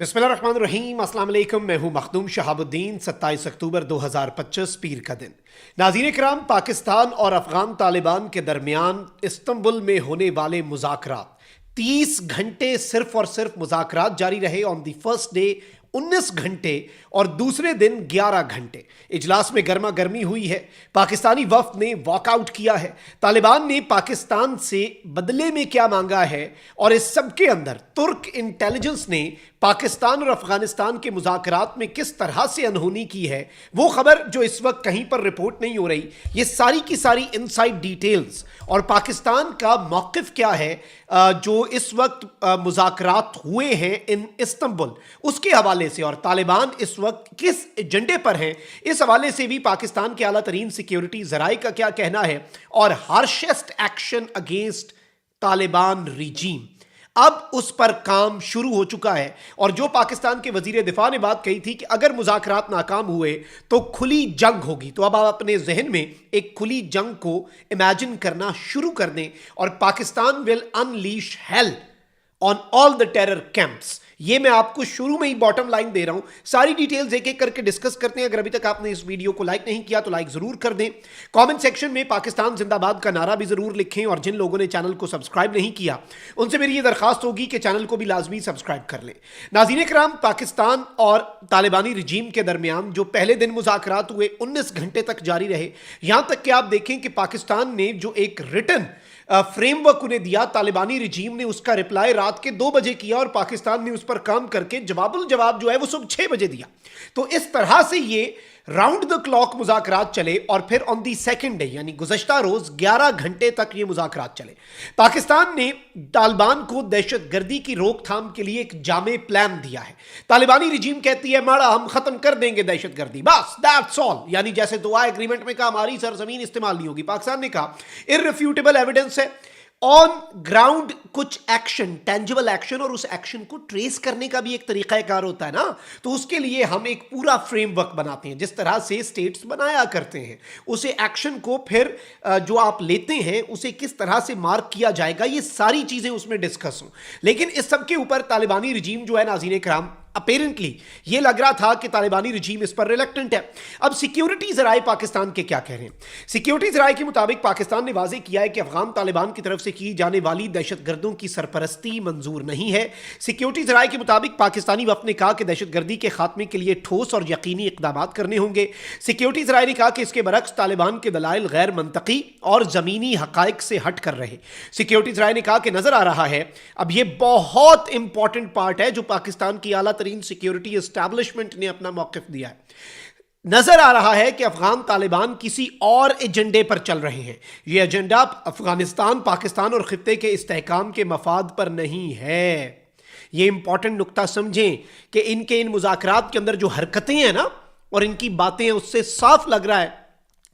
बिस्मिल्लाहिर्रहमानिर्रहीम, अस्सलाम वालेकुम। मैं हूं मखदूम शहाबुद्दीन। 27 अक्टूबर 2025 पीर का दिन। नाज़रीन किराम, पाकिस्तान और अफगान तालिबान के दरमियान इस्तंबुल में होने वाले मुज़ाकरात 30 घंटे सिर्फ और सिर्फ मुज़ाकरात जारी रहे। ऑन द फर्स्ट डे 19 घंटे और दूसरे दिन 11 घंटे इजलास में गर्मा गर्मी हुई है। पाकिस्तानी वफ्द ने वॉकआउट किया है। तालिबान ने पाकिस्तान से बदले में क्या मांगा है और इस सब के अंदर तुर्क इंटेलिजेंस ने पाकिस्तान और अफगानिस्तान के मुज़ाकरात में किस तरह से अनहोनी की है, वो खबर जो इस वक्त कहीं पर रिपोर्ट नहीं हो रही, ये सारी की सारी इनसाइड डिटेल्स और पाकिस्तान का मौक़िफ़ क्या है जो इस वक्त मुज़ाकरात हुए हैं इन इस्तंबुल, उसके हवाले से, और तालिबान इस वक्त किस एजेंडे पर हैं, इस हवाले से भी पाकिस्तान के आला तरीन सिक्योरिटी ज़राए का क्या कहना है। और harshest action against Taliban regime, अब उस पर काम शुरू हो चुका है। और जो पाकिस्तान के वजीर दिफा ने बात कही थी कि अगर मुज़ाकरात नाकाम हुए तो खुली जंग होगी, तो अब आप अपने जहन में एक खुली जंग को इमेजिन करना शुरू कर दें और Pakistan will unleash hello on all the terror camps. ये मैं आपको शुरू में ही बॉटम लाइन दे रहा हूं। सारी डिटेल्स एक एक करके डिस्कस करते हैं। अगर अभी तक आपने इस वीडियो को लाइक नहीं किया तो लाइक जरूर कर दें। कमेंट सेक्शन में पाकिस्तान जिंदाबाद का नारा भी जरूर लिखें। और जिन लोगों ने चैनल को सब्सक्राइब नहीं किया उनसे मेरी ये दरखास्त होगी कि चैनल को भी लाजमी सब्सक्राइब कर लें। नाज़रीन किराम, पाकिस्तान और तालिबानी रिजीम के दरमियान जो पहले दिन मुज़ाकरात हुए 19 घंटे तक जारी रहे। यहां तक कि आप देखें कि पाकिस्तान ने जो एक रिटन फ्रेमवर्क उन्हें दिया, तालिबानी रिजीम ने उसका रिप्लाई रात के 2 बजे किया और पाकिस्तान ने उस पर काम करके जवाब जो है वो सुबह 6 बजे दिया। तो इस तरह से ये राउंड द क्लॉक मुज़ाकरात चले और फिर ऑन दी सेकंड डे यानी गुज़श्ता रोज 11 घंटे तक ये मुज़ाकरात चले। पाकिस्तान ने तालिबान को दहशतगर्दी की रोकथाम के लिए एक जामे प्लान दिया है। तालिबानी रिजीम कहती है माड़ा हम खत्म कर देंगे दहशतगर्दी, बस दैट्स ऑल। यानी जैसे दुआ एग्रीमेंट में कहा हमारी सरजमीन इस्तेमाल नहीं होगी, पाकिस्तान ने कहा इररिफ्यूटेबल एविडेंस है, ऑन ग्राउंड कुछ एक्शन, टेंजिबल एक्शन, और उस एक्शन को ट्रेस करने का भी एक तरीकाकार होता है ना। तो उसके लिए हम एक पूरा फ्रेमवर्क बनाते हैं, जिस तरह से स्टेट्स बनाया करते हैं। उसे एक्शन को फिर जो आप लेते हैं उसे किस तरह से मार्क किया जाएगा, ये सारी चीजें उसमें डिस्कस हों। लेकिन इस सब के ऊपर तालिबानी रिजीम जो है, नाज़रीन किराम, अपेरेंटली ये लग रहा था कि तालिबानी रिजीम इस पर रिलक्टेंट है। अब सिक्योरिटी ज़राए पाकिस्तान के क्या कह रहे हैं? सिक्योरिटी ज़राए के मुताबिक पाकिस्तान ने वाज़ेह किया है कि अफगान तालिबान की तरफ से की जाने वाली दहशतगर्दों की सरपरस्ती मंजूर नहीं है। सिक्योरिटी ज़राए के मुताबिक पाकिस्तानी वफ़द ने कहा कि दहशतगर्दी के खात्मे के लिए ठोस और यकीनी इक़दाम करने होंगे। सिक्योरिटी ज़राए ने कहा कि इसके बरक्स तालिबान के दलाइल गैर मंतकी और ज़मीनी हक़ाइक़ से हट कर रहे। सिक्योरिटी ज़राए ने कहा कि नज़र आ रहा है, अब ये बहुत इंपॉर्टेंट पार्ट है जो पाकिस्तान की आला सिक्योरिटी एस्टैब्लिशमेंट ने अपना मौक़िफ़ दिया है, नजर आ रहा है कि अफगान तालिबान किसी और एजेंडे पर चल रहे हैं। यह एजेंडा अफगानिस्तान, पाकिस्तान और खित्ते के इस्तेहकाम के मफाद पर नहीं है। यह इंपॉर्टेंट नुक्ता समझें कि इनके इन मुज़ाकरात के अंदर जो हरकतें हैं ना और इनकी बातें हैं, उससे साफ लग रहा है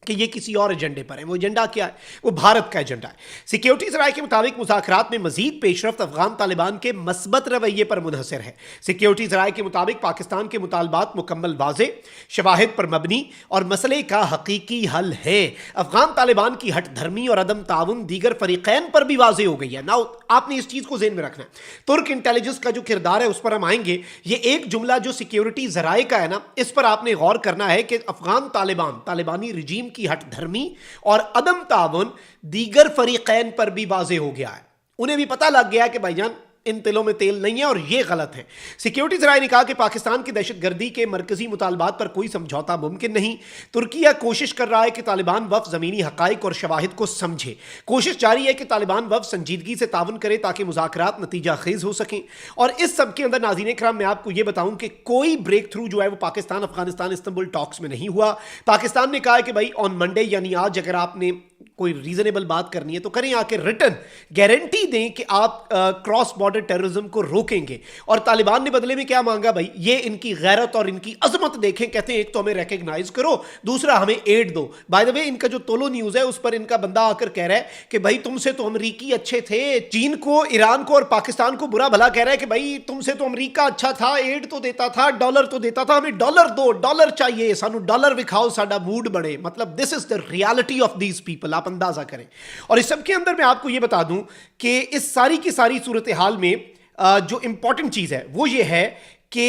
कि ये किसी और एजेंडे पर है। वो एजेंडा क्या है? वो भारत का एजेंडा है। सिक्योरिटी ज़राए के मुताबिक मुज़ाकरात में मजीद पेशरफ्त अफगान तालिबान के मस्बत रवैये पर मुनहसर है। सिक्योरिटी ज़राए के मुताबिक पाकिस्तान के मुतालबात मुकम्मल वाज़े, शवाहिद पर मबनी और मसले का हकीकी हल है। अफगान तालिबान की हट धर्मी और अदम ताउन दीगर फरीक़ैन पर भी वाज़े हो गई है। नाउ आपने इस चीज़ को ज़हन में रखना है। तुर्क इंटेलिजेंस का जो किरदार है उस पर हम आएंगे। ये एक जुमला जो सिक्योरिटी ज़राए का है ना, इस पर आपने गौर करना है कि अफगान तालिबान, तालिबानी रिजीम की हट धर्मी और अदम ताउन दीगर फरीक़ैन पर भी वाज़े हो गया है। उन्हें भी पता लग गया कि भाईजान इन तिलों में तेल नहीं है और ये गलत है। सिक्योरिटी ज़राए ने कहा कि पाकिस्तान की दहशतगर्दी के मरकजी मुतालबात पर कोई समझौता मुमकिन नहीं। तुर्किया कोशिश कर रहा है कि तालिबान वफ़द ज़मीनी हक़ाइक़ और शवाहिद को समझे। कोशिश जारी है कि तालिबान वफ़द संजीदगी से तावन करे ताकि मुज़ाकरात नतीजा खेज़ हो सकें। और इस सब के अंदर नाज़रीन इकराम, मैं आपको यह बताऊं कि कोई ब्रेक थ्रू जो है वो पाकिस्तान अफगानिस्तान इस्तंबुल टॉक्स में नहीं हुआ। पाकिस्तान ने कहा है कि भाई ऑन मंडे यानी आज अगर आपने कोई रीजनेबल बात करनी है तो करें, आके रिटर्न गारंटी दें कि आप क्रॉस बॉर्डर टेररिज्म को रोकेंगे। और तालिबान ने बदले में क्या मांगा भाई? ये इनकी गैरत और इनकी अजमत देखें। कहते हैं एक तो हमें रिकग्नाइज करो, दूसरा हमें एड दो। बाय द वे, इनका जो तोलो न्यूज है उस पर इनका बंदा आकर कह रहा है कि भाई तुमसे तो अमरीकी अच्छे थे। चीन को, ईरान को और पाकिस्तान को बुरा भला कह रहा है कि भाई तुमसे तो अमरीका अच्छा था, एड तो देता था, डॉलर तो देता था, हमें डॉलर दो, डॉलर चाहिए, सानू डॉलर विखाओ, साडा मूड बढ़े। मतलब this is the reality of these people, आप अंदाजा करें। और इस सब के अंदर मैं आपको यह बता दूं कि इस सारी की सारी सूरत हाल में जो इंपॉर्टेंट चीज है वो ये है कि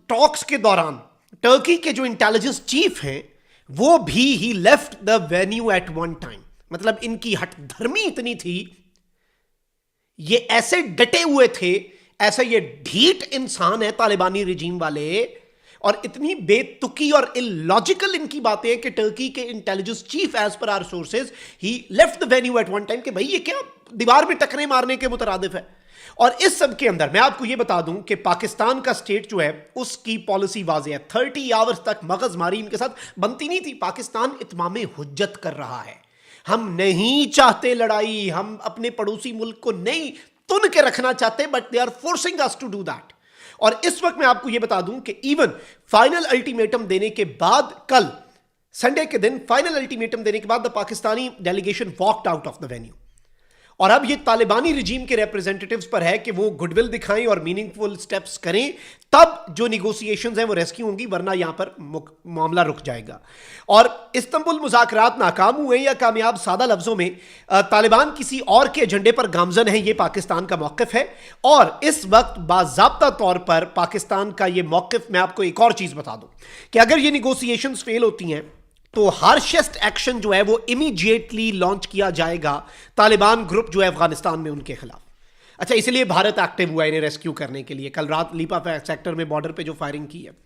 टॉक्स के दौरान टर्की के जो इंटेलिजेंस चीफ हैं वो भी ही left the venue at one time. मतलब इनकी हठधर्मी इतनी थी, ये ऐसे डटे हुए थे, ऐसे ये ढीठ इंसान है तालिबानी रिजीम वाले, और इतनी बेतुकी और इलॉजिकल इनकी बातें हैं कि टर्की के इंटेलिजेंस चीफ एज पर our sources he left the venue at one time कि भाई ये क्या दीवार में टकरे मारने के मुतरादिफ है। और इस सब के अंदर मैं आपको यह बता दूं कि पाकिस्तान का स्टेट जो है उसकी पॉलिसी वाज़ेह है। 30 आवर्स तक मगजमारी इनके साथ बनती नहीं थी। पाकिस्तान इत्माम हुज्जत कर रहा है, हम नहीं चाहते लड़ाई, हम अपने पड़ोसी मुल्क को नहीं तुन के रखना चाहते, but they are forcing us to do that. और इस वक्त मैं आपको यह बता दूं कि इवन फाइनल अल्टीमेटम देने के बाद, कल संडे के दिन फाइनल अल्टीमेटम देने के बाद the Pakistani delegation walked out of the venue. और अब ये तालिबानी रिजीम के रिप्रेजेंटेटिव्स पर है कि वो गुडविल दिखाएं और मीनिंगफुल स्टेप्स करें, तब जो निगोसिएशंस हैं वो रेस्क्यू होंगी, वरना यहां पर मामला रुक जाएगा। और इस्तंबुल मुज़ाकरात नाकाम हुए या कामयाब, सादा लफ्जों में तालिबान किसी और के एजेंडे पर गामजन है, ये पाकिस्तान का मौक़िफ़ है। और इस वक्त बाज़ाब्ता तौर पर पाकिस्तान का ये मौक़िफ़, मैं आपको एक और चीज़ बता दूं कि अगर ये निगोसिएशंस फेल होती हैं तो हार्शेस्ट एक्शन जो है वो इमीडिएटली लॉन्च किया जाएगा तालिबान ग्रुप जो है अफगानिस्तान में उनके खिलाफ। अच्छा, इसलिए भारत एक्टिव हुआ इन्हें रेस्क्यू करने के लिए। कल रात लीपा सेक्टर में बॉर्डर पे जो फायरिंग की है,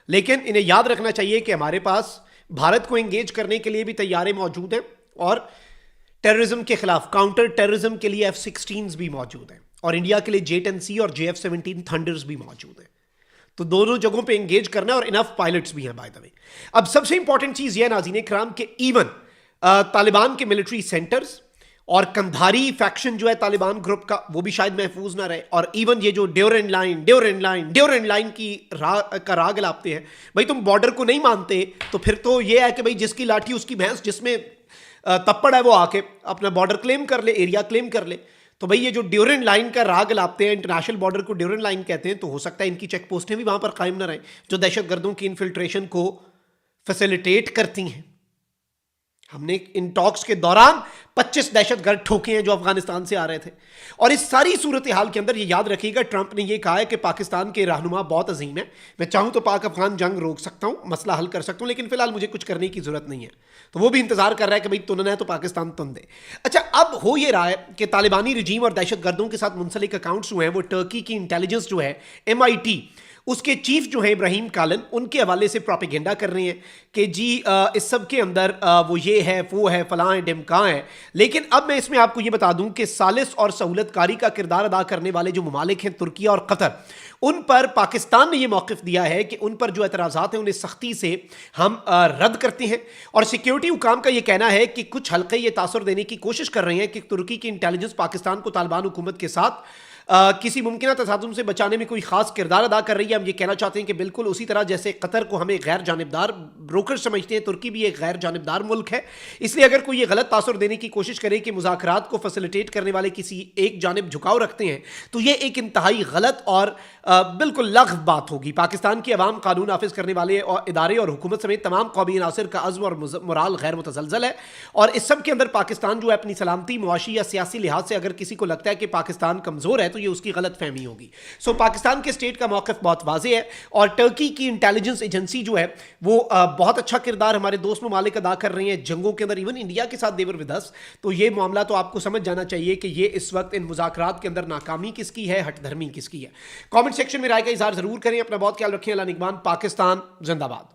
लेकिन इन्हें याद रखना चाहिए कि हमारे पास भारत को एंगेज करने के लिए भी तैयारे मौजूद हैं, और टेररिज्म के खिलाफ काउंटर टेररिज्म के लिए F-16s भी मौजूद हैं, और इंडिया के लिए J-10C और JF-17 थंडर्स भी मौजूद हैं। तो दोनों जगहों पे एंगेज करना है, और इनफ पायलट्स भी हैं बाय द वे। अब सबसे इंपॉर्टेंट चीज यह नाज़रीन इकराम कि इवन तालिबान के मिलिट्री सेंटर्स और कंधारी फैक्शन जो है तालिबान ग्रुप का, वो भी शायद महफूज ना रहे। और इवन ये जो ड्यूरेंट लाइन की राग लापते हैं, भाई तुम बॉर्डर को नहीं मानते तो फिर तो ये है कि भाई जिसकी लाठी उसकी भैंस, जिसमें तप्पड़ है वो आके अपना बॉर्डर क्लेम कर ले, एरिया क्लेम कर ले। तो भाई ये जो ड्यूरेंट लाइन का राग लापते हैं, इंटरनेशनल बॉर्डर को ड्यूरेंट लाइन कहते हैं, तो हो सकता है इनकी चेक पोस्टें भी वहां पर कायम न रहें जो दहशतगर्दों की इन्फिल्ट्रेशन को फैसिलिटेट करती हैं। हमने इन टॉक्स के दौरान 25 दहशतगर्द ठोके हैं जो अफगानिस्तान से आ रहे थे। और इस सारी सूरत हाल के अंदर ये याद रखिएगा, ट्रंप ने ये कहा है कि पाकिस्तान के रहनुमा बहुत अजीम है, मैं चाहूं तो पाक अफगान जंग रोक सकता हूं, मसला हल कर सकता हूं, लेकिन फिलहाल मुझे कुछ करने की जरूरत नहीं है। तो वो भी इंतजार कर रहा है कि भाई तुनना है तो पाकिस्तान तुन दे। अच्छा, अब हो ये रहा है कि तालिबानी रिजीम और दहशतगर्दों के साथ मुंसलिक अकाउंट्स जो हैं वो टर्की की इंटेलिजेंस जो है MIT, उसके चीफ जो है इब्राहिम कालन, उनके हवाले से प्रोपेगेंडा कर रहे हैं कि जी इस सब के अंदर वो ये है, वो है, फलां है, ढिमकां है। लेकिन अब मैं इसमें आपको ये बता दूं कि सालिस और सहूलतकारी का किरदार अदा करने वाले जो ममालिक हैं तुर्की और कतर, उन पर पाकिस्तान ने यह मौक़िफ़ दिया है कि उन पर जो एतराज़ात हैं उन्हें सख्ती से हम रद्द करते हैं। और सिक्योरिटी हुकाम का यह कहना है कि कुछ हल्के ये तासुर देने की कोशिश कर रहे हैं कि तुर्की की इंटेलिजेंस पाकिस्तान को तालिबान हुकूमत के साथ किसी मुमकिन तसादुम से बचाने में कोई खास किरदार अदा कर रही है। हम ये कहना चाहते हैं कि बिल्कुल उसी तरह जैसे कतर को हमें गैर जानिबदार ब्रोकर समझते हैं, तुर्की भी एक गैर जानिबदार मुल्क है। इसलिए अगर कोई ये गलत तासुर देने की कोशिश करे कि मुज़ाकरात को फैसिलिटेट करने वाले किसी एक जानिब झुकाव रखते हैं, तो ये एक इंतहाई गलत और बिल्कुल लग़्व बात होगी। पाकिस्तान की अवाम कानून नाफिज करने वाले और इदारे और हुकूमत समेत तमाम कौमी अनासर का अज़्म और मोराल गैर मुतज़लज़ल है। और इस सब के अंदर पाकिस्तान जो है अपनी सलामती, मुआशी या सियासी लिहाज से अगर किसी को लगता है कि पाकिस्तान कमज़ोर है तो ये उसकी गलत फहमी होगी। सो पाकिस्तान के स्टेट का मौक़िफ़ बहुत वाज़ेह है, और टर्की की इंटेलिजेंस एजेंसी जो है वो बहुत अच्छा किरदार हमारे दोस्त ममालिक अदा कर रही हैं जंगों के अंदर, इवन इंडिया के साथ देवर विद अस। तो ये मामला तो आपको समझ जाना चाहिए कि ये इस वक्त इन मुज़ाकरात के अंदर नाकामी किसकी है, हठधर्मी किसकी है। कमेंट सेक्शन में राय का इज़हार जरूर करें। अपना बहुत ख्याल रखें। अल्लाह निगहबान। पाकिस्तान जिंदाबाद।